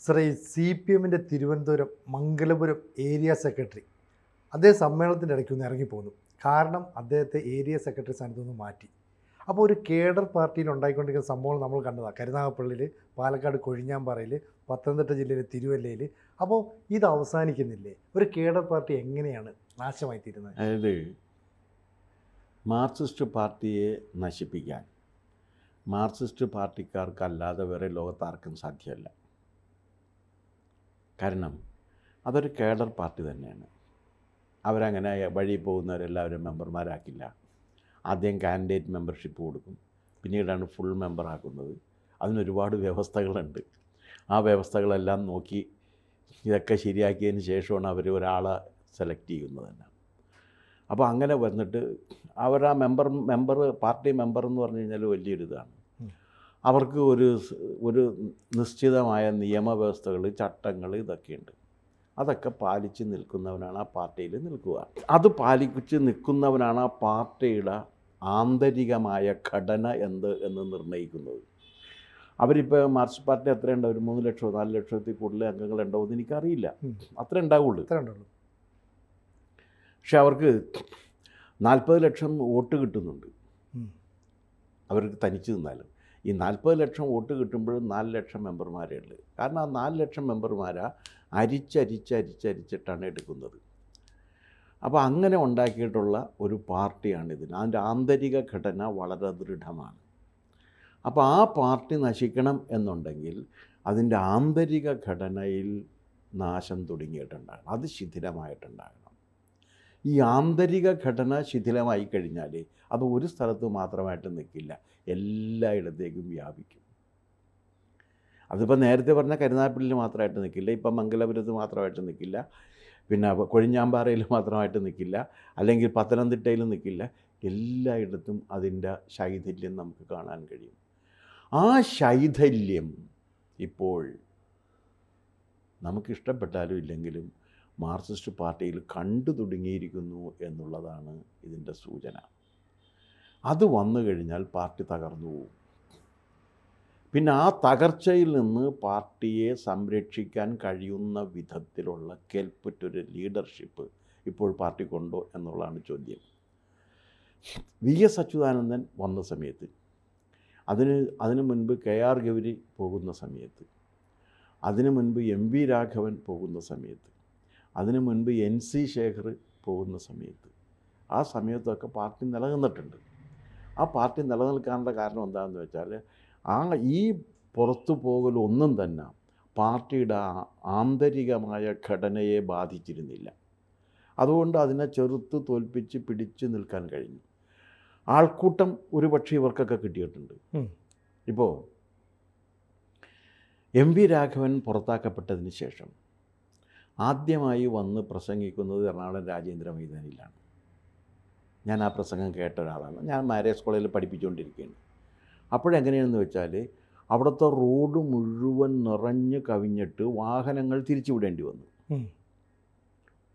Shri C P എമ്മിൻ്റെ Thiruvananthapuram Mangalapuram area secretary അദ്ദേഹം സമ്മേളനത്തിൻ്റെ ഇടയ്ക്ക് ഒന്ന് ഇറങ്ങിപ്പോന്നു. കാരണം അദ്ദേഹത്തെ ഏരിയ സെക്രട്ടറി സ്ഥാനത്ത് നിന്ന് മാറ്റി. അപ്പോൾ ഒരു കേഡർ പാർട്ടിയിൽ ഉണ്ടായിക്കൊണ്ടിരിക്കുന്ന സംഭവം നമ്മൾ കണ്ടതാണ്. കരുനാഗപ്പള്ളിയിൽ, പാലക്കാട് കൊഴിഞ്ഞാമ്പാറയിൽ, പത്തനംതിട്ട ജില്ലയിലെ തിരുവല്ലയിൽ. അപ്പോൾ ഇത് അവസാനിക്കുന്നില്ലേ? ഒരു കേഡർ പാർട്ടി എങ്ങനെയാണ് നാശമായി തീരുന്നത്? അതായത് മാർക്സിസ്റ്റ് പാർട്ടിയെ നശിപ്പിക്കാൻ മാർക്സിസ്റ്റ് പാർട്ടിക്കാർക്കല്ലാതെ വേറെ ലോകത്താർക്കും സാധ്യമല്ല. കാരണം അതൊരു കേഡർ പാർട്ടി തന്നെയാണ്. അവരങ്ങനെ വഴി പോകുന്നവരെല്ലാവരും മെമ്പർമാരാക്കില്ല. ആദ്യം കാൻഡിഡേറ്റ് മെമ്പർഷിപ്പ് കൊടുക്കും, പിന്നീടാണ് ഫുൾ മെമ്പറാക്കുന്നത്. അതിനൊരുപാട് വ്യവസ്ഥകളുണ്ട്. ആ വ്യവസ്ഥകളെല്ലാം നോക്കി ഇതൊക്കെ ശരിയാക്കിയതിന് ശേഷമാണ് അവർ ഒരാളെ സെലക്ട് ചെയ്യുന്നത് തന്നെ. അപ്പോൾ അങ്ങനെ വന്നിട്ട് അവർ ആ പാർട്ടി മെമ്പർ എന്ന് പറഞ്ഞു കഴിഞ്ഞാൽ വലിയൊരു ഇതാണ്. അവർക്ക് ഒരു നിശ്ചിതമായ നിയമവ്യവസ്ഥകൾ, ചട്ടങ്ങൾ ഇതൊക്കെയുണ്ട്. അതൊക്കെ പാലിച്ച് നിൽക്കുന്നവനാണ് ആ പാർട്ടിയിൽ നിൽക്കുക. അത് പാലിച്ച് നിൽക്കുന്നവനാണ് ആ പാർട്ടിയുടെ ആന്തരികമായ ഘടന എന്ന് നിർണ്ണയിക്കുന്നത്. അവരിപ്പോൾ മാർക്സിസ്റ്റ് പാർട്ടി എത്രയുണ്ട്? ഒരു 3 ലക്ഷമോ 4 ലക്ഷത്തിൽ കൂടുതൽ അംഗങ്ങളുണ്ടോ എന്ന് എനിക്കറിയില്ല. അത്ര ഉണ്ടാവുള്ളൂ. പക്ഷെ അവർക്ക് 40 ലക്ഷം വോട്ട് കിട്ടുന്നുണ്ട് അവർക്ക് തനിച്ച് നിന്നാലും. ഈ 40 ലക്ഷം വോട്ട് കിട്ടുമ്പോഴും 4 ലക്ഷം മെമ്പർമാരേ ഉള്ളൂ. കാരണം ആ 4 ലക്ഷം മെമ്പർമാരെ അരിച്ചരിച്ചിട്ടാണ് എടുക്കുന്നത്. അപ്പോൾ അങ്ങനെ ഉണ്ടാക്കിയിട്ടുള്ള ഒരു പാർട്ടിയാണിതിന്. അതിൻ്റെ ആന്തരിക ഘടന വളരെ ദൃഢമാണ്. അപ്പോൾ ആ പാർട്ടി നശിക്കണം എന്നുണ്ടെങ്കിൽ അതിൻ്റെ ആന്തരിക ഘടനയിൽ നാശം തുടങ്ങിയിട്ടുണ്ടാകണം, അത് ശിഥിലമായിട്ടുണ്ടാകണം. ഈ ആന്തരിക ഘടന ശിഥിലമായി കഴിഞ്ഞാൽ അത് ഒരു സ്ഥലത്ത് മാത്രമായിട്ട് നിൽക്കില്ല, എല്ലായിടത്തേക്കും വ്യാപിക്കും. അതിപ്പോൾ നേരത്തെ പറഞ്ഞ കരുനാഗപ്പള്ളിയിൽ മാത്രമായിട്ട് നിൽക്കില്ല, ഇപ്പം മംഗലപുരത്ത് മാത്രമായിട്ട് നിൽക്കില്ല, പിന്നെ കൊഴിഞ്ഞാമ്പാറയിൽ മാത്രമായിട്ട് നിൽക്കില്ല, അല്ലെങ്കിൽ പത്തനംതിട്ടയിൽ നിൽക്കില്ല. എല്ലായിടത്തും അതിൻ്റെ ശൈഥില്യം നമുക്ക് കാണാൻ കഴിയും. ആ ശൈഥില്യം ഇപ്പോൾ നമുക്കിഷ്ടപ്പെട്ടാലും ഇല്ലെങ്കിലും മാർക്സിസ്റ്റ് പാർട്ടിയിൽ കണ്ടു തുടങ്ങിയിരിക്കുന്നു എന്നുള്ളതാണ് ഇതിൻ്റെ സൂചന. അത് വന്നു കഴിഞ്ഞാൽ പാർട്ടി തകർന്നു പോകും. പിന്നെ ആ തകർച്ചയിൽ നിന്ന് പാർട്ടിയെ സംരക്ഷിക്കാൻ കഴിയുന്ന വിധത്തിലുള്ള കെൽപ്പറ്റൊരു ലീഡർഷിപ്പ് ഇപ്പോൾ പാർട്ടിക്കുണ്ടോ എന്നുള്ളതാണ് ചോദ്യം. VS അച്യുതാനന്ദൻ വന്ന സമയത്ത്, അതിനു മുൻപ് KR ഗൗരി പോകുന്ന സമയത്ത്, അതിനു മുൻപ് MV രാഘവൻ പോകുന്ന സമയത്ത്, അതിനു മുൻപ് NC ശേഖർ പോകുന്ന സമയത്ത്, ആ സമയത്തൊക്കെ പാർട്ടി നിലനിന്നിട്ടുണ്ട്. ആ പാർട്ടി നിലനിൽക്കാനുള്ള കാരണം എന്താണെന്ന് വെച്ചാൽ ഈ പുറത്തു പോകലൊന്നും തന്നെ പാർട്ടിയുടെ ആന്തരികമായ ഘടനയെ ബാധിച്ചിരുന്നില്ല. അതുകൊണ്ട് അതിനെ ചെറുത്ത് തോൽപ്പിച്ച് പിടിച്ചു നിൽക്കാൻ കഴിഞ്ഞു. ആൾക്കൂട്ടം ഒരുപക്ഷെ ഇവർക്കൊക്കെ കിട്ടിയിട്ടുണ്ട്. ഇപ്പോൾ MV രാഘവൻ പുറത്താക്കപ്പെട്ടതിന് ശേഷം ആദ്യമായി വന്ന് പ്രസംഗിക്കുന്നത് എറണാകുളം രാജേന്ദ്ര മൈതാനിയിലാണ്. ഞാൻ ആ പ്രസംഗം കേട്ട ഒരാളാണ്. ഞാൻ മാരേജ് കോളേജിൽ പഠിപ്പിച്ചുകൊണ്ടിരിക്കുകയാണ്. അപ്പോഴെങ്ങനെയാണെന്ന് വെച്ചാൽ അവിടുത്തെ റോഡ് മുഴുവൻ നിറഞ്ഞ് കവിഞ്ഞിട്ട് വാഹനങ്ങൾ തിരിച്ചുവിടേണ്ടി വന്നു.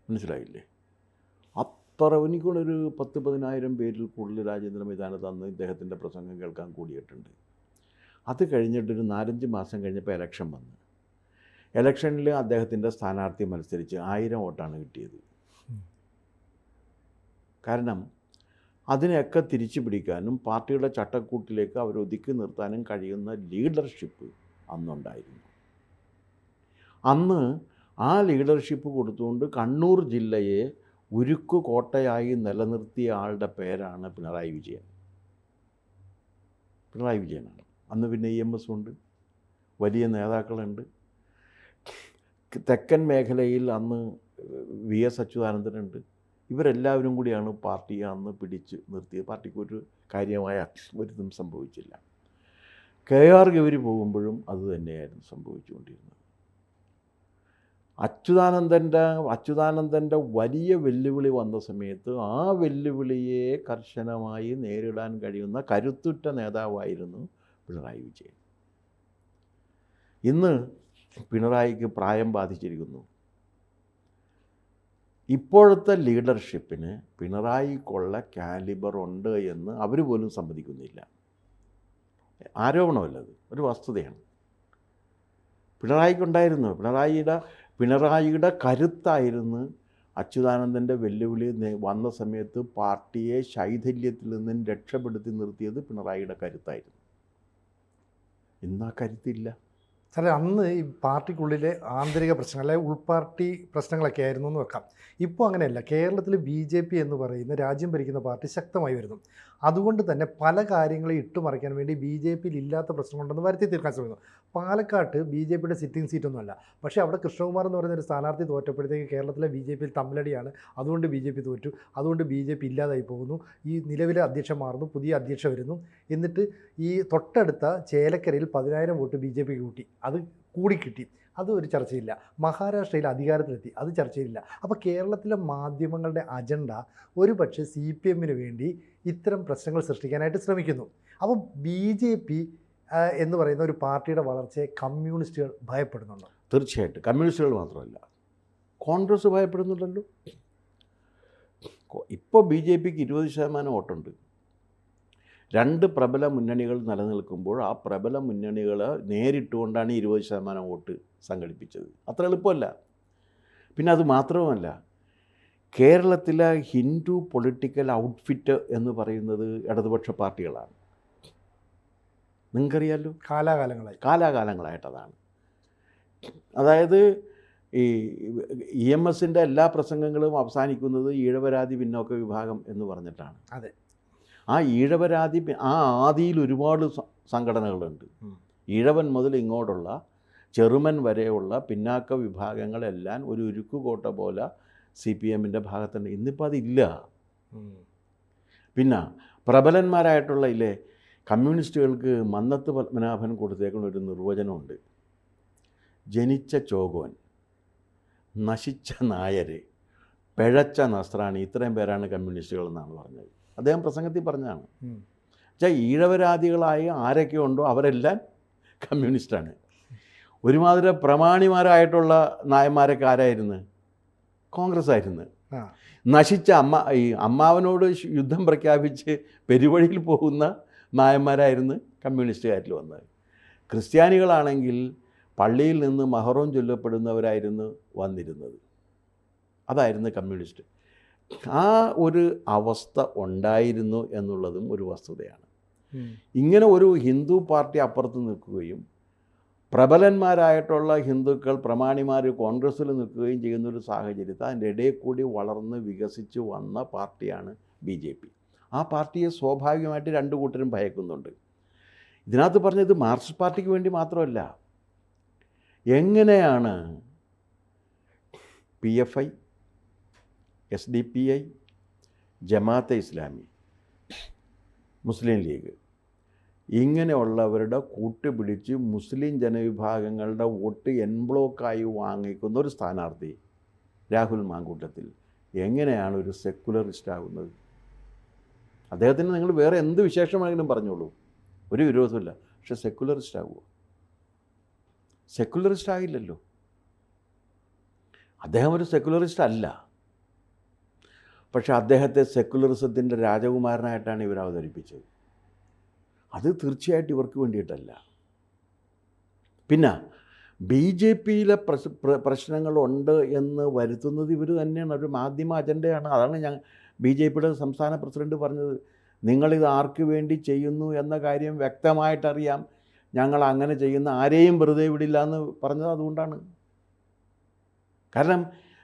മനസ്സിലായില്ലേ? അത്ര എനിക്കുള്ളൊരു 10,000-15,000 പേരിൽ കൂടുതൽ രാജേന്ദ്ര മൈതാനത്ത് അന്ന് ഇദ്ദേഹത്തിൻ്റെ പ്രസംഗം കേൾക്കാൻ കൂടിയിട്ടുണ്ട്. അത് കഴിഞ്ഞിട്ടൊരു 4-5 മാസം കഴിഞ്ഞപ്പോൾ ഇലക്ഷൻ വന്നു. ഇലക്ഷനിൽ അദ്ദേഹത്തിൻ്റെ സ്ഥാനാർത്ഥി മത്സരിച്ച് 1000 വോട്ടാണ് കിട്ടിയത്. കാരണം അതിനെയൊക്കെ തിരിച്ചു പിടിക്കാനും പാർട്ടിയുടെ ചട്ടക്കൂട്ടിലേക്ക് അവർ ഒതുക്കി നിർത്താനും കഴിയുന്ന ലീഡർഷിപ്പ് അന്നുണ്ടായിരുന്നു. അന്ന് ആ ലീഡർഷിപ്പ് കൊടുത്തുകൊണ്ട് കണ്ണൂർ ജില്ലയെ ഉരുക്കു കോട്ടയായി നിലനിർത്തിയ ആളുടെ പേരാണ് പിണറായി വിജയൻ. പിണറായി വിജയനാണ്. അന്ന് പിന്നെ EMS ഉണ്ട്, വലിയ നേതാക്കളുണ്ട്. തെക്കൻ മേഖലയിൽ അന്ന് VS അച്യുതാനന്ദനുണ്ട്. ഇവരെല്ലാവരും കൂടിയാണ് പാർട്ടിയെ അന്ന് പിടിച്ച് നിർത്തിയത്. പാർട്ടിക്കൊരു കാര്യമായ ഒരിതും സംഭവിച്ചില്ല. KR ഗൗരി പോകുമ്പോഴും അതുതന്നെയായിരുന്നു സംഭവിച്ചുകൊണ്ടിരുന്നത്. അച്യുതാനന്ദൻ്റെ വലിയ വെല്ലുവിളി വന്ന സമയത്ത് ആ വെല്ലുവിളിയെ കർശനമായി നേരിടാൻ കഴിയുന്ന കരുത്തുറ്റ നേതാവായിരുന്നു പിണറായി വിജയൻ. ഇന്ന് പിണറായിക്ക് പ്രായം ബാധിച്ചിരിക്കുന്നു. ഇപ്പോഴത്തെ ലീഡർഷിപ്പിന് പിണറായിക്കുള്ള കാലിബർ ഉണ്ട് എന്ന് അവർ പോലും സമ്മതിക്കുന്നില്ല. ആരോപണമല്ലത്, ഒരു വസ്തുതയാണ്. പിണറായിക്കുണ്ടായിരുന്നു. പിണറായിയുടെ കരുത്തായിരുന്നു അച്യുതാനന്ദൻ്റെ വെല്ലുവിളി വന്ന സമയത്ത് പാർട്ടിയെ ശൈഥില്യത്തിൽ നിന്നും രക്ഷപ്പെടുത്തി നിർത്തിയത് പിണറായിയുടെ കരുത്തായിരുന്നു. ഇന്ന് ആ കരുത്തില്ല. സാറേ, അന്ന് ഈ പാർട്ടിക്കുള്ളിലെ ആന്തരിക പ്രശ്നങ്ങൾ അല്ലെങ്കിൽ ഉൾപാർട്ടി പ്രശ്നങ്ങളൊക്കെ ആയിരുന്നു എന്ന് വെക്കാം. ഇപ്പോൾ അങ്ങനെയല്ല. കേരളത്തിൽ BJP എന്ന് പറയുന്ന രാജ്യം ഭരിക്കുന്ന പാർട്ടി ശക്തമായി വരുന്നു. അതുകൊണ്ട് തന്നെ പല കാര്യങ്ങളെ ഇട്ടുമറിക്കാൻ വേണ്ടി BJPയിൽ ഇല്ലാത്ത പ്രശ്നമുണ്ടെന്ന് വരുത്തി തീർക്കാൻ ശ്രമിക്കുന്നു. പാലക്കാട്ട് BJPയുടെ സിറ്റിംഗ് സീറ്റൊന്നുമല്ല. പക്ഷേ അവിടെ കൃഷ്ണകുമാർ എന്ന് പറയുന്ന ഒരു സ്ഥാനാർത്ഥി തോറ്റപ്പോഴത്തേക്ക് കേരളത്തിലെ BJPയിൽ തമ്മിലടിയാണ്. അതുകൊണ്ട് BJP തോറ്റു. അതുകൊണ്ട് BJP ഇല്ലാതായി പോകുന്നു. ഈ നിലവിലെ അധ്യക്ഷൻ മാറുന്നു, പുതിയ അധ്യക്ഷ വരുന്നു. എന്നിട്ട് ഈ തൊട്ടടുത്ത ചേലക്കരയിൽ 10,000 വോട്ട് BJPക്ക് കൂട്ടി. അത് കൂടിക്കിട്ടി. അത് ഒരു ചർച്ചയില്ല. മഹാരാഷ്ട്രയിൽ അധികാരത്തിലെത്തി. അത് ചർച്ചയില്ല. അപ്പോൾ കേരളത്തിലെ മാധ്യമങ്ങളുടെ അജണ്ട ഒരു പക്ഷേ CPMന് വേണ്ടി ഇത്തരം പ്രശ്നങ്ങൾ സൃഷ്ടിക്കാനായിട്ട് ശ്രമിക്കുന്നു. അപ്പോൾ BJP എന്ന് പറയുന്ന ഒരു പാർട്ടിയുടെ വളർച്ചയെ കമ്മ്യൂണിസ്റ്റുകൾ ഭയപ്പെടുന്നുണ്ടോ? തീർച്ചയായിട്ടും. കമ്മ്യൂണിസ്റ്റുകൾ മാത്രമല്ല, കോൺഗ്രസ് ഭയപ്പെടുന്നുണ്ടല്ലോ. ഇപ്പോൾ BJPക്ക് 20% വോട്ടുണ്ട്. 2 പ്രബല മുന്നണികൾ നിലനിൽക്കുമ്പോൾ ആ പ്രബല മുന്നണികൾ നേരിട്ടുകൊണ്ടാണ് 20% വോട്ട് സംഘടിപ്പിച്ചത്. അത്ര എളുപ്പമല്ല. പിന്നെ അത് മാത്രവുമല്ല, കേരളത്തിലെ ഹിന്ദു പൊളിറ്റിക്കൽ ഔട്ട്ഫിറ്റ് എന്ന് പറയുന്നത് ഇടതുപക്ഷ പാർട്ടികളാണ്. നിങ്ങൾക്കറിയാമല്ലോ, കാലാകാലങ്ങളായിട്ടതാണ്. അതായത് ഈ EMSൻ്റെ എല്ലാ പ്രസംഗങ്ങളും അവസാനിക്കുന്നത് ഈഴവരാതി പിന്നോക്ക വിഭാഗം എന്ന് പറഞ്ഞിട്ടാണ്. അതെ. ആ ഈഴവരാതി ആദിയിൽ ഒരുപാട് സംഘടനകളുണ്ട്. ഈഴവൻ മുതൽ ഇങ്ങോട്ടുള്ള ചെറുമൻ വരെയുള്ള പിന്നാക്ക വിഭാഗങ്ങളെല്ലാം ഒരു ഉരുക്കുകോട്ട പോലെ CPMൻ്റെ ഭാഗത്തുണ്ട്. ഇന്നിപ്പോൾ അതില്ല. പിന്നെ പ്രബലന്മാരായിട്ടുള്ള ഇല്ലേ കമ്മ്യൂണിസ്റ്റുകൾക്ക് മന്നത്ത് പത്മനാഭൻ കൊടുത്തേക്കുന്ന ഒരു നിർവചനമുണ്ട്. ജനിച്ച ചോകോൻ, നശിച്ച നായർ, പിഴച്ച നസ്രാണി, ഇത്രയും പേരാണ് കമ്മ്യൂണിസ്റ്റുകൾ എന്നാണ് പറഞ്ഞത്. അദ്ദേഹം പ്രസംഗത്തിൽ പറഞ്ഞതാണ്. വെച്ചാൽ ഈഴവരാദികളായി ആരൊക്കെ ഉണ്ടോ അവരെല്ലാം കമ്മ്യൂണിസ്റ്റാണ്. ഒരുമാതിരി പ്രമാണിമാരായിട്ടുള്ള നായന്മാരൊക്കെ ആരായിരുന്നു? കോൺഗ്രസ് ആയിരുന്നു. നശിച്ച ഈ അമ്മാവനോട് യുദ്ധം പ്രഖ്യാപിച്ച് പെരുവഴിയിൽ പോകുന്ന നായന്മാരായിരുന്നു കമ്മ്യൂണിസ്റ്റുകാരിൽ വന്നത്. ക്രിസ്ത്യാനികളാണെങ്കിൽ പള്ളിയിൽ നിന്ന് മഹറോൻ ചൊല്ലപ്പെടുന്നവരായിരുന്നു വന്നിരുന്നത്. അതായിരുന്നു കമ്മ്യൂണിസ്റ്റ്. ആ ഒരു അവസ്ഥ ഉണ്ടായിരുന്നു എന്നുള്ളതും ഒരു വസ്തുതയാണ്. ഇങ്ങനെ ഒരു ഹിന്ദു പാർട്ടി അപ്പുറത്ത് നിൽക്കുകയും പ്രബലന്മാരായിട്ടുള്ള ഹിന്ദുക്കൾ പ്രമാണിമാർ കോൺഗ്രസ്സിൽ നിൽക്കുകയും ചെയ്യുന്നൊരു സാഹചര്യത്തിൽ അതിൻ്റെ ഇടയിൽ കൂടി വളർന്ന് വികസിച്ച് വന്ന പാർട്ടിയാണ് BJP. ആ പാർട്ടിയെ സ്വാഭാവികമായിട്ട് 2 കൂട്ടരും ഭയക്കുന്നുണ്ട്. ഇതിനകത്ത് പറഞ്ഞത് മാർക്സിസ്റ്റ് പാർട്ടിക്ക് വേണ്ടി മാത്രമല്ല, എങ്ങനെയാണ് PFI, SDPI, ജമാഅത്തെ ഇസ്ലാമി, മുസ്ലിം ലീഗ് ഇങ്ങനെയുള്ളവരുടെ കൂട്ടുപിടിച്ച് മുസ്ലിം ജനവിഭാഗങ്ങളുടെ വോട്ട് ബ്ലോക്കായി വാങ്ങിക്കുന്ന ഒരു സ്ഥാനാർത്ഥി രാഹുൽ മാങ്കൂട്ടത്തിൽ എങ്ങനെയാണ് ഒരു സെക്കുലറിസ്റ്റ് ആകുന്നത്? അദ്ദേഹത്തിന് നിങ്ങൾ വേറെ എന്ത് വിശേഷമാണെങ്കിലും പറഞ്ഞോളൂ, ഒരു വിരോധമില്ല. പക്ഷെ സെക്കുലറിസ്റ്റ് ആകുമോ? സെക്കുലറിസ്റ്റ് ആകില്ലല്ലോ. അദ്ദേഹം ഒരു സെക്കുലറിസ്റ്റ് അല്ല. പക്ഷെ അദ്ദേഹത്തെ സെക്കുലറിസത്തിൻ്റെ രാജകുമാരനായിട്ടാണ് ഇവർ അവതരിപ്പിച്ചത്. അത് തീർച്ചയായിട്ടും ഇവർക്ക് വേണ്ടിയിട്ടല്ല. പിന്നെ BJPയിലെ പ്രശ്നങ്ങളുണ്ട് എന്ന് വരുത്തുന്നത് ഇവർ തന്നെയാണ്. ഒരു മാധ്യമ അജണ്ടയാണ്. അതാണ് BJPയുടെ സംസ്ഥാന പ്രസിഡന്റ് പറഞ്ഞത്. നിങ്ങളിത് ആർക്ക് വേണ്ടി ചെയ്യുന്നു എന്ന കാര്യം വ്യക്തമായിട്ടറിയാം. ഞങ്ങൾ അങ്ങനെ ചെയ്യുന്ന ആരെയും വെറുതെ വിടില്ല എന്ന് പറഞ്ഞത് അതുകൊണ്ടാണ്. കാരണം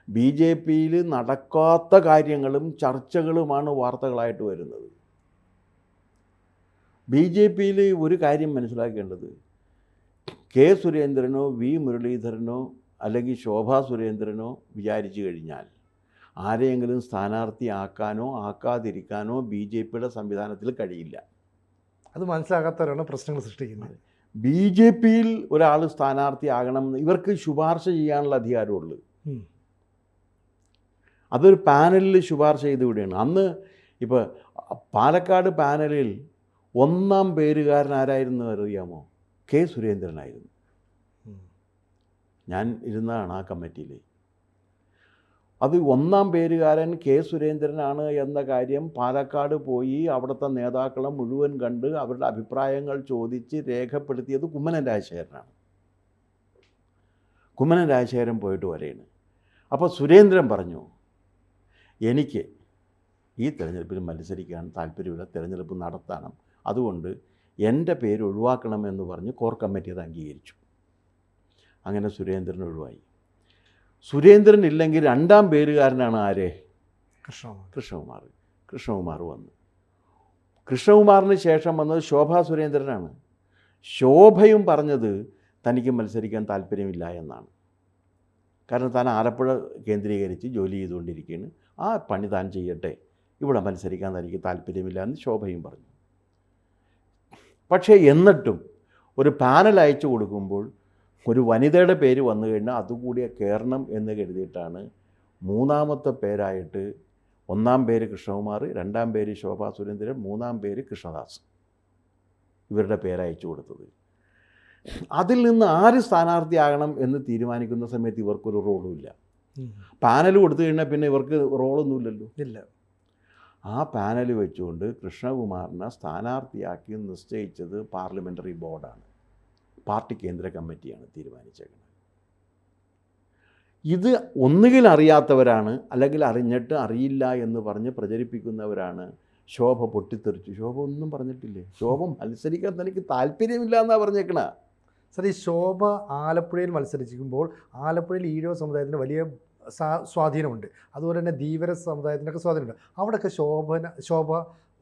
BJPയിൽ നടക്കാത്ത കാര്യങ്ങളും ചർച്ചകളുമാണ് വാർത്തകളായിട്ട് വരുന്നത്. BJPയിൽ ഒരു കാര്യം മനസ്സിലാക്കേണ്ടത്, കെ സുരേന്ദ്രനോ V മുരളീധരനോ അല്ലെങ്കിൽ ശോഭാ സുരേന്ദ്രനോ വിചാരിച്ചു കഴിഞ്ഞാൽ ആരെയെങ്കിലും സ്ഥാനാർത്ഥിയാക്കാനോ ആക്കാതിരിക്കാനോ BJPയുടെ സംവിധാനത്തിൽ കഴിയില്ല. അത് മനസ്സിലാക്കാത്തവരാണ് പ്രശ്നങ്ങൾ സൃഷ്ടിക്കുന്നത്. BJPയിൽ ഒരാൾ സ്ഥാനാർത്ഥിയാകണമെന്ന് ഇവർക്ക് ശുപാർശ ചെയ്യാനുള്ള അധികാരമുള്ളൂ. അതൊരു പാനലിൽ ശുപാർശ ചെയ്ത് വിടുകയാണ്. അന്ന് ഇപ്പോൾ പാലക്കാട് പാനലിൽ 1ാം പേരുകാരൻ ആരായിരുന്നു അറിയാമോ? കെ സുരേന്ദ്രനായിരുന്നു. ഞാൻ ഇരുന്നതാണ് ആ കമ്മിറ്റിയിൽ. അത് 1ാം പേരുകാരൻ കെ സുരേന്ദ്രനാണ് എന്ന കാര്യം പാലക്കാട് പോയി അവിടുത്തെ നേതാക്കളെ മുഴുവൻ കണ്ട് അവരുടെ അഭിപ്രായങ്ങൾ ചോദിച്ച് രേഖപ്പെടുത്തിയത് കുമ്മനം രാജശേഖരനാണ്. കുമ്മനം രാജശേഖരൻ പോയിട്ട് വരെയാണ്. അപ്പോൾ സുരേന്ദ്രൻ പറഞ്ഞു, എനിക്ക് ഈ തിരഞ്ഞെടുപ്പിൽ മത്സരിക്കാൻ താല്പര്യമില്ല, തിരഞ്ഞെടുപ്പ് നടത്തണം, അതുകൊണ്ട് എൻ്റെ പേര് ഒഴിവാക്കണമെന്ന് പറഞ്ഞ് കോർ കമ്മിറ്റി അത് അംഗീകരിച്ചു. അങ്ങനെ സുരേന്ദ്രൻ ഒഴിവായി. സുരേന്ദ്രൻ ഇല്ലെങ്കിൽ രണ്ടാം പേരുകാരനാണ് ആര്? കൃഷ്ണകുമാർ വന്നു. കൃഷ്ണകുമാറിന് ശേഷം വന്നത് ശോഭാ സുരേന്ദ്രനാണ്. ശോഭയും പറഞ്ഞത് തനിക്ക് മത്സരിക്കാൻ താല്പര്യമില്ല എന്നാണ്. കാരണം താൻ ആലപ്പുഴ കേന്ദ്രീകരിച്ച് ജോലി ചെയ്തുകൊണ്ടിരിക്കുകയാണ്, ആ പണി താൻ ചെയ്യട്ടെ, ഇവിടെ മത്സരിക്കാൻ തനിക്ക് താല്പര്യമില്ല എന്ന് ശോഭയും പറഞ്ഞു. പക്ഷേ എന്നിട്ടും ഒരു പാനൽ അയച്ചു കൊടുക്കുമ്പോൾ ഒരു വനിതയുടെ പേര് വന്നു കഴിഞ്ഞാൽ അതുകൂടി കയറണം എന്ന് കരുതിയിട്ടാണ് മൂന്നാമത്തെ പേരായിട്ട് ഒന്നാം പേര് കൃഷ്ണകുമാർ, രണ്ടാം പേര് ശോഭാ സുരേന്ദ്രൻ, മൂന്നാം പേര് കൃഷ്ണദാസ്, ഇവരുടെ പേരയച്ചു കൊടുത്തത്. അതിൽ നിന്ന് ആര് സ്ഥാനാർത്ഥിയാകണം എന്ന് തീരുമാനിക്കുന്ന സമയത്ത് ഇവർക്കൊരു റോളുമില്ല. പാനൽ കൊടുത്തു കഴിഞ്ഞാൽ പിന്നെ ഇവർക്ക് റോളൊന്നുമില്ലല്ലോ. ഇല്ല. ആ പാനൽ വെച്ചുകൊണ്ട് കൃഷ്ണകുമാറിനെ സ്ഥാനാർത്ഥിയാക്കി നിശ്ചയിച്ചത് പാർലമെൻ്ററി ബോർഡാണ്, പാർട്ടി കേന്ദ്ര കമ്മിറ്റിയാണ് തീരുമാനിച്ചേക്കുന്നത്. ഇത് ഒന്നുകിൽ അറിയാത്തവരാണ്, അല്ലെങ്കിൽ അറിഞ്ഞിട്ട് അറിയില്ല എന്ന് പറഞ്ഞ് പ്രചരിപ്പിക്കുന്നവരാണ്. ശോഭ പൊട്ടിത്തെറിച്ചു. ശോഭ ഒന്നും പറഞ്ഞിട്ടില്ലേ. ശോഭ മത്സരിക്കാൻ തനിക്ക് താല്പര്യമില്ല എന്നാണ് പറഞ്ഞേക്കണ. സാർ, ഈ ശോഭ ആലപ്പുഴയിൽ മത്സരിക്കുമ്പോൾ ആലപ്പുഴയിൽ ഈഴവ സമുദായത്തിന് വലിയ സ്വാധീനമുണ്ട്, അതുപോലെ തന്നെ ധീവര സമുദായത്തിനൊക്കെ സ്വാധീനമുണ്ട്. അവിടെയൊക്കെ ശോഭ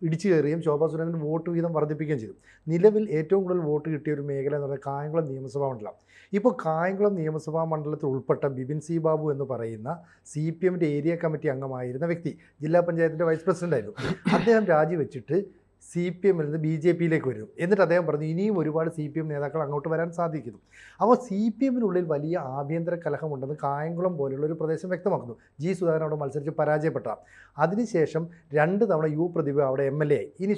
ഇടിച്ചു കയറുകയും ശോഭാ സുരേന്ദ്രൻ വോട്ട് വീതം വർദ്ധിപ്പിക്കുകയും ചെയ്തു. നിലവിൽ ഏറ്റവും കൂടുതൽ വോട്ട് കിട്ടിയ ഒരു മേഖല എന്ന് പറയുന്നത് കായംകുളം നിയമസഭാ മണ്ഡലം. ഇപ്പോൾ കായംകുളം നിയമസഭാ മണ്ഡലത്തിൽ ഉൾപ്പെട്ട ബിപിൻ സി ബാബു എന്ന് പറയുന്ന CPMൻ്റെ ഏരിയ കമ്മിറ്റി അംഗമായിരുന്ന വ്യക്തി, ജില്ലാ പഞ്ചായത്തിൻ്റെ വൈസ് പ്രസിഡൻ്റായിരുന്നു. അദ്ദേഹം രാജിവെച്ചിട്ട് CPMൽ നിന്ന് BJPയിലേക്ക് വരും. എന്നിട്ട് അദ്ദേഹം പറഞ്ഞു ഇനിയും ഒരുപാട് CPM നേതാക്കൾ അങ്ങോട്ട് വരാൻ സാധിക്കുന്നു. അപ്പോൾ CPMനുള്ളിൽ വലിയ ആഭ്യന്തര കലഹമുണ്ടെന്ന് കായംകുളം പോലുള്ള ഒരു പ്രദേശം വ്യക്തമാക്കുന്നു. G. സുധാകരൻ അവിടെ മത്സരിച്ച് പരാജയപ്പെട്ട. അതിനുശേഷം 2 തവണ U. പ്രതിഭ അവിടെ MLA ആയി. ഇനി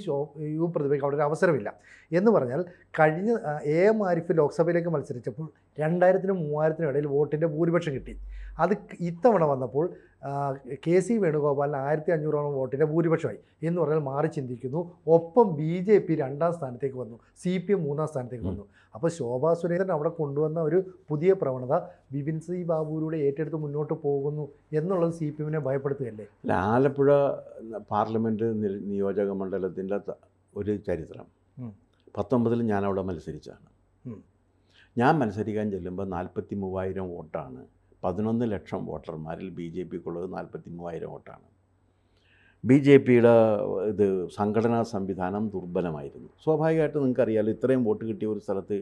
U. പ്രതിഭയ്ക്ക് അവിടെ ഒരു അവസരമില്ല. എന്ന് പറഞ്ഞാൽ കഴിഞ്ഞ AM ആരിഫ് ലോക്സഭയിലേക്ക് മത്സരിച്ചപ്പോൾ 2000-നും 3000-നും ഇടയിൽ വോട്ടിൻ്റെ ഭൂരിപക്ഷം കിട്ടി. അത് ഇത്തവണ വന്നപ്പോൾ KC വേണുഗോപാലിന് 1500ഓളം വോട്ടിൻ്റെ ഭൂരിപക്ഷമായി. എന്ന് പറഞ്ഞാൽ മാറി ചിന്തിക്കുന്നു. ഒപ്പം BJP 2ാം സ്ഥാനത്തേക്ക് വന്നു, CPM 3ാം സ്ഥാനത്തേക്ക് വന്നു. അപ്പോൾ ശോഭാ സുരേന്ദ്രൻ അവിടെ കൊണ്ടുവന്ന ഒരു പുതിയ പ്രവണത ബിപിൻ സി ബാബുവിലൂടെ ഏറ്റെടുത്ത് മുന്നോട്ട് പോകുന്നു എന്നുള്ളത് CPMനെ ഭയപ്പെടുത്തുകയല്ലേ? ആലപ്പുഴ പാർലമെൻറ്റ് നിയോജക മണ്ഡലത്തിൻ്റെ ഒരു ചരിത്രം 19-ൽ ഞാനവിടെ മത്സരിച്ചാണ്. ഞാൻ മത്സരിക്കാൻ ചെല്ലുമ്പോൾ 43,000 വോട്ടാണ്. 11 ലക്ഷം വോട്ടർമാരിൽ BJPക്കുള്ളത് 43,000 വോട്ടാണ്. BJPയുടെ ഇത് സംഘടനാ സംവിധാനം ദുർബലമായിരുന്നു. സ്വാഭാവികമായിട്ട് നിങ്ങൾക്കറിയാമല്ലോ, ഇത്രയും വോട്ട് കിട്ടിയ ഒരു സ്ഥലത്ത്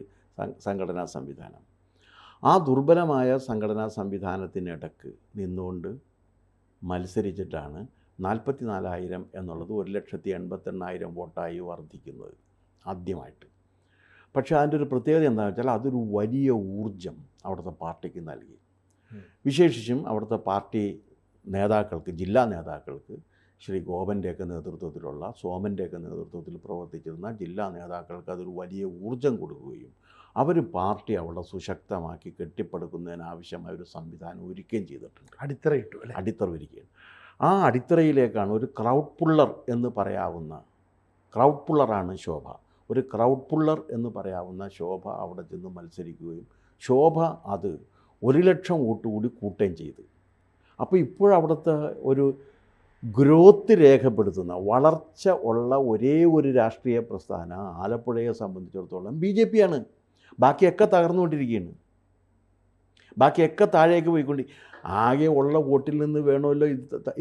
സംഘടനാ സംവിധാനം, ആ ദുർബലമായ സംഘടനാ സംവിധാനത്തിനിടക്ക് നിന്നുകൊണ്ട് മത്സരിച്ചിട്ടാണ് 44,000 എന്നുള്ളത് 1,88,000 വോട്ടായി വർദ്ധിക്കുന്നത് ആദ്യമായിട്ട്. പക്ഷേ അതിൻ്റെ ഒരു പ്രത്യേകത എന്താണെന്ന് വെച്ചാൽ അതൊരു വലിയ ഊർജം അവിടുത്തെ പാർട്ടിക്ക് നൽകി. വിശേഷിച്ചും അവിടുത്തെ പാർട്ടി നേതാക്കൾക്ക്, ജില്ലാ നേതാക്കൾക്ക്, ശ്രീ ഗോപൻ്റെയൊക്കെ നേതൃത്വത്തിലുള്ള, സോമൻ്റെയൊക്കെ നേതൃത്വത്തിൽ പ്രവർത്തിച്ചിരുന്ന ജില്ലാ നേതാക്കൾക്ക് അതൊരു വലിയ ഊർജം കൊടുക്കുകയും അവർ പാർട്ടി അവിടെ സുശക്തമാക്കി കെട്ടിപ്പടുക്കുന്നതിനാവശ്യമായ ഒരു സംവിധാനം ഒരുക്കുകയും ചെയ്തിട്ടുണ്ട്. അടിത്തറയിട്ടു അല്ലേ? അടിത്തറ ഒരുക്കുകയാണ്. ആ അടിത്തറയിലേക്കാണ് ഒരു ക്രൗഡ് പുള്ളർ എന്ന് പറയാവുന്ന, ക്രൗഡ് പുള്ളറാണ് ശോഭ. ഒരു ക്രൗഡ് പുള്ളർ എന്ന് പറയാവുന്ന ശോഭ അവിടെ ചെന്ന് മത്സരിക്കുകയും ശോഭ അത് 1 ലക്ഷം വോട്ട് കൂടി കൂട്ടുകയും ചെയ്തു. അപ്പോൾ ഇപ്പോഴവിടുത്തെ ഒരു ഗ്രോത്ത് രേഖപ്പെടുത്തുന്ന, വളർച്ച ഉള്ള ഒരേ ഒരു രാഷ്ട്രീയ പ്രസ്ഥാനം ആലപ്പുഴയെ സംബന്ധിച്ചിടത്തോളം BJPയാണ്. ബാക്കിയൊക്കെ തകർന്നുകൊണ്ടിരിക്കുകയാണ്, ബാക്കിയൊക്കെ താഴേക്ക് പോയിക്കൊണ്ട്. ആകെ ഉള്ള വോട്ടിൽ നിന്ന് വേണമല്ലോ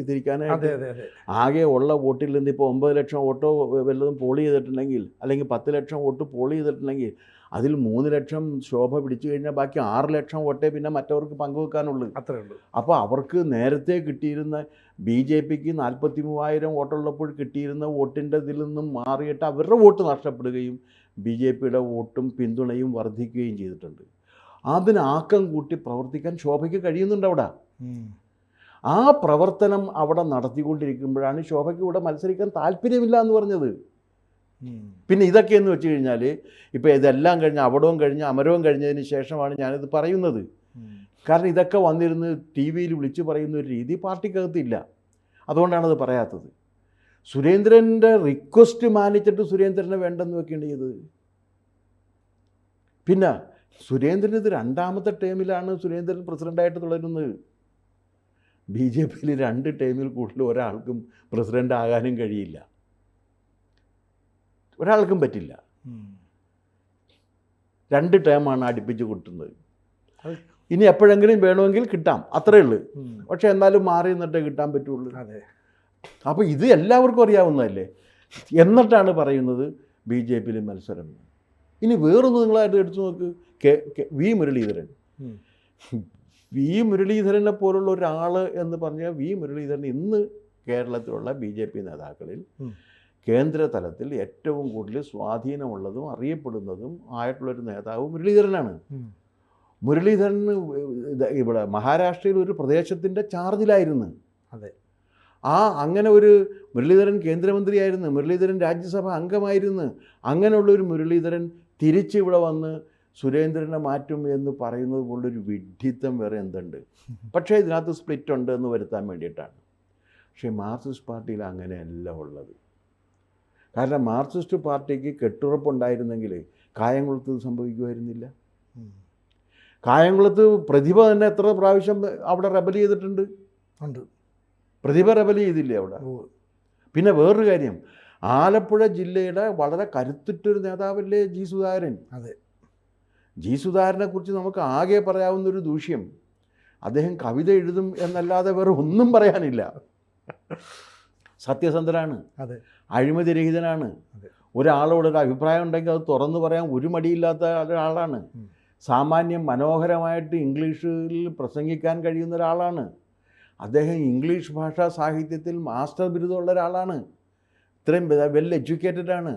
ഇതിരിക്കാനായിട്ട്. ആകെ ഉള്ള വോട്ടിൽ നിന്ന് ഇപ്പോൾ 9 ലക്ഷം വോട്ടോ വല്ലതും പോൾ ചെയ്തിട്ടുണ്ടെങ്കിൽ, അല്ലെങ്കിൽ 10 ലക്ഷം വോട്ട് പോൾ ചെയ്തിട്ടുണ്ടെങ്കിൽ അതിൽ 3 ലക്ഷം ശോഭ പിടിച്ചു കഴിഞ്ഞാൽ ബാക്കി 6 ലക്ഷം വോട്ടേ പിന്നെ മറ്റവർക്ക് പങ്കുവെക്കാനുള്ളൂ. അത്രേ ഉള്ളൂ. അപ്പോൾ അവർക്ക് നേരത്തെ കിട്ടിയിരുന്ന BJPക്ക് 43,000 വോട്ടുള്ളപ്പോൾ കിട്ടിയിരുന്ന വോട്ടിൻ്റെ ഇതിൽ നിന്നും മാറിയിട്ട് അവരുടെ വോട്ട് നഷ്ടപ്പെടുകയും BJPയുടെ വോട്ടും പിന്തുണയും വർദ്ധിക്കുകയും ചെയ്തിട്ടുണ്ട്. അതിന് ആക്കം കൂട്ടി പ്രവർത്തിക്കാൻ ശോഭയ്ക്ക് കഴിയുന്നുണ്ട് അവിടെ. ആ പ്രവർത്തനം അവിടെ നടത്തിക്കൊണ്ടിരിക്കുമ്പോഴാണ് ശോഭയ്ക്ക് ഇവിടെ മത്സരിക്കാൻ താല്പര്യമില്ല എന്ന് പറഞ്ഞത്. പിന്നെ ഇതൊക്കെയെന്ന് വെച്ച് കഴിഞ്ഞാൽ ഇപ്പോൾ ഇതെല്ലാം കഴിഞ്ഞ് അവിടവും കഴിഞ്ഞ് അമരവും കഴിഞ്ഞതിന് ശേഷമാണ് ഞാനിത് പറയുന്നത്. കാരണം ഇതൊക്കെ വന്നിരുന്ന് TV-യിൽ വിളിച്ച് പറയുന്ന ഒരു രീതി പാർട്ടിക്കകത്തില്ല. അതുകൊണ്ടാണത് പറയാത്തത്. സുരേന്ദ്രൻ്റെ റിക്വസ്റ്റ് മാനിച്ചിട്ട് സുരേന്ദ്രനെ വേണ്ടെന്ന് വെക്കേണ്ടത്. പിന്നെ സുരേന്ദ്രൻ ഇത് 2ാമത്തെ ടേമിലാണ് സുരേന്ദ്രൻ പ്രസിഡൻ്റായിട്ട് തുടരുന്നത്. ബി ജെ പിയിൽ 2 ടേമിൽ കൂടുതൽ ഒരാൾക്കും പ്രസിഡൻ്റ് ആകാനും കഴിയില്ല, ഒരാൾക്കും പറ്റില്ല. 2 ടേമാണ് അടുപ്പിച്ച് കിട്ടുന്നത്. ഇനി എപ്പോഴെങ്കിലും വേണമെങ്കിൽ കിട്ടാം, അത്രേ ഉള്ളൂ. പക്ഷെ എന്നാലും മാറി നിന്നിട്ടേ കിട്ടാൻ പറ്റുള്ളൂ. അപ്പോൾ ഇത് എല്ലാവർക്കും അറിയാവുന്നതല്ലേ. എന്നിട്ടാണ് പറയുന്നത് ബി ജെ പിയിൽ മത്സരം. ഇനി വേറൊന്ന് നിങ്ങളായിട്ട് എടുത്തു നോക്ക്, വി മുരളീധരൻ. വി മുരളീധരനെ പോലുള്ള ഒരാൾ എന്ന് പറഞ്ഞാൽ, വി മുരളീധരൻ ഇന്ന് കേരളത്തിലുള്ള ബി ജെ പി നേതാക്കളിൽ കേന്ദ്ര തലത്തിൽ ഏറ്റവും കൂടുതൽ സ്വാധീനമുള്ളതും അറിയപ്പെടുന്നതും ആയിട്ടുള്ളൊരു നേതാവ് മുരളീധരനാണ്. മുരളീധരൻ ഇവിടെ മഹാരാഷ്ട്രയിൽ ഒരു പ്രദേശത്തിൻ്റെ ചാർജിലായിരുന്നു. അതെ. അങ്ങനെ ഒരു മുരളീധരൻ കേന്ദ്രമന്ത്രിയായിരുന്നു, മുരളീധരൻ രാജ്യസഭ അംഗമായിരുന്നു. അങ്ങനെയുള്ളൊരു മുരളീധരൻ തിരിച്ചിവിടെ വന്ന് സുരേന്ദ്രനെ മാറ്റും എന്ന് പറയുന്നത് പോലൊരു വിഡ്ഢിത്തം വേറെ എന്തുണ്ട്? പക്ഷേ ഇതിനകത്ത് സ്പ്ലിറ്റ് ഉണ്ട് എന്ന് വരുത്താൻ വേണ്ടിയിട്ടാണ്. പക്ഷേ മാർക്സിസ്റ്റ് പാർട്ടിയിൽ അങ്ങനെയല്ല ഉള്ളത്. കാരണം മാർക്സിസ്റ്റ് പാർട്ടിക്ക് കെട്ടുറപ്പുണ്ടായിരുന്നെങ്കിൽ കായംകുളത്ത് സംഭവിക്കുമായിരുന്നില്ല. കായംകുളത്ത് പ്രതിഭ തന്നെ എത്ര പ്രാവശ്യം അവിടെ റെബൽ ചെയ്തിട്ടുണ്ട്. പ്രതിഭ റെബൽ ചെയ്തില്ലേ അവിടെ. പിന്നെ വേറൊരു കാര്യം, ആലപ്പുഴ ജില്ലയുടെ വളരെ കരുത്തുറ്റൊരു നേതാവല്ലേ ജി സുധാകരൻ. അതെ. ജി സുധാകരനെ കുറിച്ച് നമുക്ക് ആകെ പറയാവുന്നൊരു ദൂഷ്യം, അദ്ദേഹം കവിത എഴുതും എന്നല്ലാതെ വേറെ ഒന്നും പറയാനില്ല. സത്യസന്ധനാണ്, അതെ, അഴിമതിരഹിതനാണ്. ഒരാളോടൊരു അഭിപ്രായം ഉണ്ടെങ്കിൽ അത് തുറന്നു പറയാൻ ഒരു മടിയില്ലാത്ത ഒരാളാണ്. സാമാന്യം മനോഹരമായിട്ട് ഇംഗ്ലീഷിൽ പ്രസംഗിക്കാൻ കഴിയുന്ന ഒരാളാണ്. അദ്ദേഹം ഇംഗ്ലീഷ് ഭാഷാ സാഹിത്യത്തിൽ മാസ്റ്റർ ബിരുദമുള്ള ഒരാളാണ്. ഇത്രയും വെൽ എഡ്യൂക്കേറ്റഡ് ആണ്.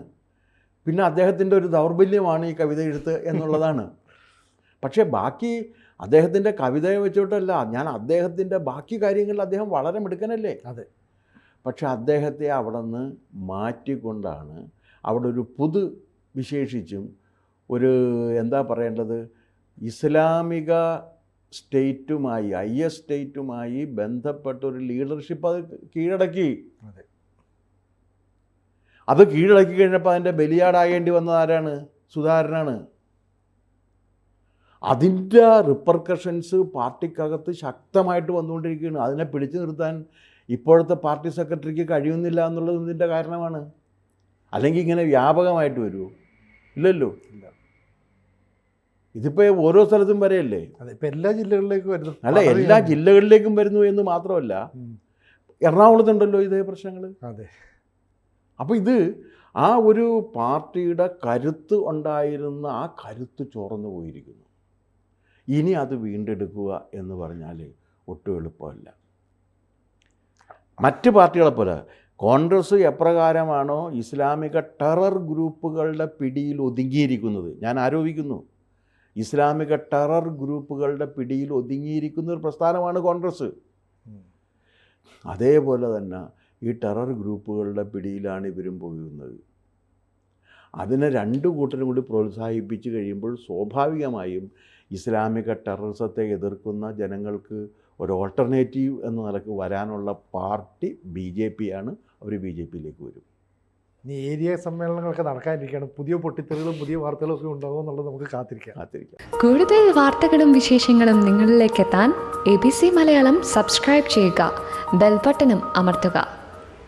പിന്നെ അദ്ദേഹത്തിൻ്റെ ഒരു ദൗർബല്യമാണ് ഈ കവിത എഴുത്ത് എന്നുള്ളതാണ്. പക്ഷേ ബാക്കി അദ്ദേഹത്തിൻ്റെ കവിതയെ വെച്ചോട്ടല്ല, ഞാൻ അദ്ദേഹത്തിൻ്റെ ബാക്കി കാര്യങ്ങളിൽ അദ്ദേഹം വളരെ മിടുക്കനല്ലേ. അതെ. പക്ഷെ അദ്ദേഹത്തെ അവിടെ നിന്ന് മാറ്റിക്കൊണ്ടാണ് അവിടെ ഒരു പുതു വിശേഷിച്ചും ഒരു എന്താ പറയേണ്ടത്, ഇസ്ലാമിക സ്റ്റേറ്റുമായി IS സ്റ്റേറ്റുമായി ബന്ധപ്പെട്ട ഒരു ലീഡർഷിപ്പ് അത് കീഴടക്കി. അത് കീഴടക്കി കഴിഞ്ഞപ്പോൾ അതിൻ്റെ ബലിയാടാകേണ്ടി വന്നത് ആരാണ്? സുധാകരനാണ്. അതിൻ്റെ റിപ്പർക്കഷൻസ് പാർട്ടിക്കകത്ത് ശക്തമായിട്ട് വന്നുകൊണ്ടിരിക്കുകയാണ്. അതിനെ പിടിച്ചു നിർത്താൻ ഇപ്പോഴത്തെ പാർട്ടി സെക്രട്ടറിക്ക് കഴിയുന്നില്ല എന്നുള്ളത് ഇതിൻ്റെ കാരണമാണ്. അല്ലെങ്കിൽ ഇങ്ങനെ വ്യാപകമായിട്ട് വരുമോ? ഇല്ലല്ലോ. ഇതിപ്പോൾ ഓരോ സ്ഥലത്തും വരെയല്ലേ. ഇപ്പം എല്ലാ ജില്ലകളിലേക്കും വരുന്നു. അല്ല, എല്ലാ ജില്ലകളിലേക്കും വരുന്നു എന്ന് മാത്രമല്ല, എറണാകുളത്തുണ്ടല്ലോ ഇതേ പ്രശ്നങ്ങൾ. അതെ. അപ്പോൾ ഇത് ആ ഒരു പാർട്ടിയുടെ കരുത്ത് ഉണ്ടായിരുന്ന ആ കരുത്ത് ചോർന്നു പോയിരിക്കുന്നു. ഇനി അത് വീണ്ടെടുക്കുക എന്ന് പറഞ്ഞാൽ ഒട്ടും എളുപ്പമല്ല. മറ്റ് പാർട്ടികളെപ്പോലെ കോൺഗ്രസ് എപ്രകാരമാണോ ഇസ്ലാമിക ടെറർ ഗ്രൂപ്പുകളുടെ പിടിയിൽ ഒതുങ്ങിയിരിക്കുന്നത്, ഞാൻ ആരോപിക്കുന്നു, ഇസ്ലാമിക ടെറർ ഗ്രൂപ്പുകളുടെ പിടിയിൽ ഒതുങ്ങിയിരിക്കുന്ന ഒരു പ്രസ്ഥാനമാണ് കോൺഗ്രസ്. അതേപോലെ തന്നെ ഈ ടെറർ ഗ്രൂപ്പുകളുടെ പിടിയിലാണ് ഇവരും പോകുന്നത്. അതിനെ 2 കൂട്ടരും കൂടി പ്രോത്സാഹിപ്പിച്ച് കഴിയുമ്പോൾ സ്വാഭാവികമായും ഇസ്ലാമിക ടെററിസത്തെ എതിർക്കുന്ന ജനങ്ങൾക്ക് ഒരു ഓൾട്ടർനേറ്റീവ് എന്ന നിലക്ക് വരാനുള്ള പാർട്ടി BJP ആണ്. അവർ BJPയിലേക്ക് വരും. ഇനി ഏരിയ സമ്മേളനങ്ങളൊക്കെ നടക്കാനിരിക്കുകയാണ്. പുതിയ പൊട്ടിത്തെറികളും പുതിയ വാർത്തകളും ഒക്കെ ഉണ്ടാകുമോ എന്നുള്ളത് നമുക്ക് കാത്തിരിക്കാം. കൂടുതൽ വാർത്തകളും വിശേഷങ്ങളും നിങ്ങളിലേക്ക് എത്താൻ ABC മലയാളം സബ്സ്ക്രൈബ് ചെയ്യുക, ബെൽ ബട്ടണും അമർത്തുക.